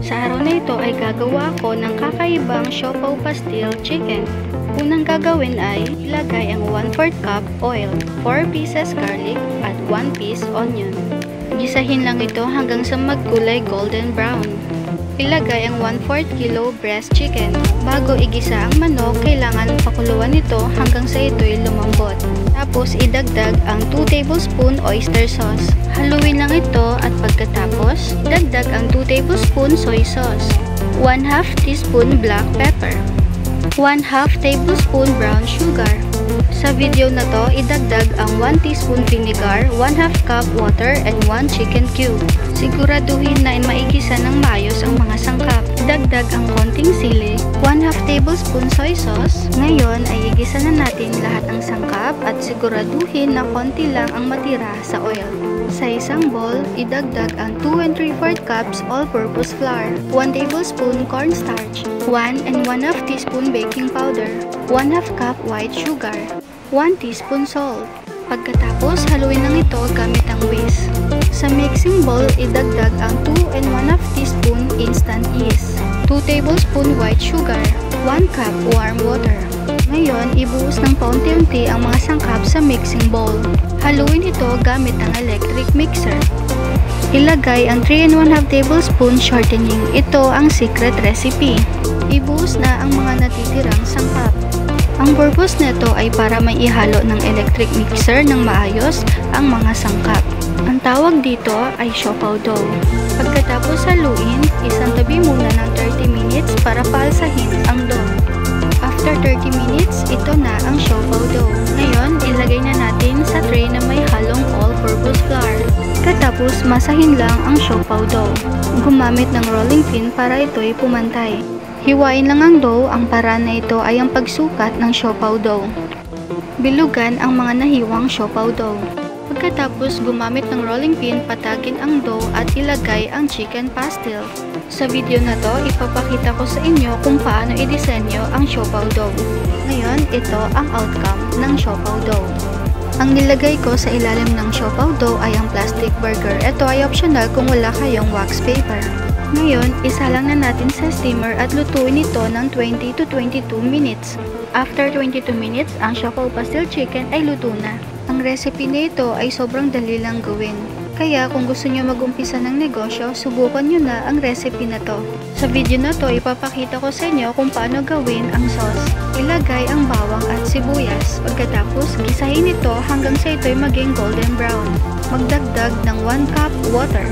Sa araw na ito ay gagawa ako ng kakaibang siopaw pastil chicken. Unang gagawin ay ilagay ang 1/4 cup oil, 4 pieces garlic at 1 piece onion. Gisahin lang ito hanggang sa magkulay golden brown. Ilagay ang 1/4 kilo breast chicken. Bago igisa ang manok, kailangan pakuluan ito hanggang sa ito'y lumambot. Tapos idagdag ang 2 tablespoon oyster sauce. Haluin lang ito at pagkatapos, dagdag ang 2 tablespoon soy sauce, 1/2 teaspoon black pepper, 1/2 tablespoon brown sugar. Sa video na to, idagdag ang 1 teaspoon vinegar, 1/2 cup water, and 1 chicken cube. Siguraduhin na maigisa ng maayos ang mga sangkap. Dagdag ang konting sili, 1/2 tablespoon soy sauce. Ngayon ay igisa na natin lahat ng sangkap at siguraduhin na konti lang ang matira sa oil. Sa isang bowl, idagdag ang 2 3/4 cups all-purpose flour, 1 tablespoon cornstarch, 1 1/2 teaspoon baking powder, 1/2 cup white sugar, 1 teaspoon salt. Pagkatapos, haluin lang ito gamit ang whisk. Sa mixing bowl, idagdag ang 2 1/2 teaspoon instant yeast, 2 tablespoon white sugar, 1 cup warm water. Ngayon, ibuhos ng paunti-unti ang mga sangkap sa mixing bowl. Haluin ito gamit ang electric mixer. Ilagay ang 3 1/2 tablespoon shortening. Ito ang secret recipe. Ibuhos na ang mga natitirang sangkap. Ang purpose nito ay para may ihalo ng electric mixer ng maayos ang mga sangkap. Ang tawag dito ay siopaw dough. Pagkatapos haluin, isantabi muna ng 30 minutes para paalsahin ang dough. After 30 minutes, ito na ang siopaw dough. Ngayon, ilagay na natin sa tray na may halong all-purpose flour. Katapos, masahin lang ang siopaw dough. Gumamit ng rolling pin para ito'y pumantay. Hiwain lang ang dough, ang paraan na ito ay ang pagsukat ng siopaw dough. Bilugan ang mga nahiwang siopaw dough. Pagkatapos gumamit ng rolling pin, patagin ang dough at ilagay ang chicken pastil. Sa video na to, ipapakita ko sa inyo kung paano i-disenyo ang siopaw dough. Ngayon, ito ang outcome ng siopaw dough. Ang nilagay ko sa ilalim ng siopaw dough ay ang plastic burger. Ito ay optional kung wala kayong wax paper. Ngayon, isalang na natin sa steamer at lutuin ito ng 20 to 22 minutes. After 22 minutes, ang siopaw pastil chicken ay luto na. Ang recipe na ito ay sobrang dali lang gawin. Kaya kung gusto nyo mag-umpisa ng negosyo, subukan nyo na ang recipe na to. Sa video na to, ipapakita ko sa inyo kung paano gawin ang sauce. Ilagay ang bawang at sibuyas. Pagkatapos, gisahin ito hanggang sa ito'y maging golden brown. Magdagdag ng 1 cup water,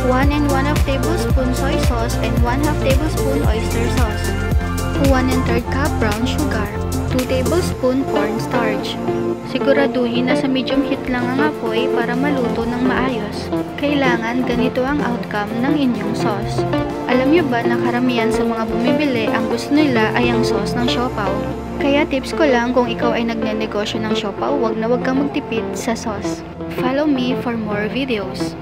1 1/2 tablespoon soy sauce, and 1/2 tablespoon oyster sauce, 1 3/4 cup brown sugar, 2 tablespoon cornstarch. Siguraduhin na sa medium heat lang ang apoy para maluto ng maayos. Kailangan ganito ang outcome ng inyong sauce. Alam nyo ba na karamihan sa mga bumibili ang gusto nila ay ang sauce ng siopaw? Kaya tips ko lang kung ikaw ay nagnenegosyo ng siopaw, wag na wag kang magtipid sa sauce. Follow me for more videos.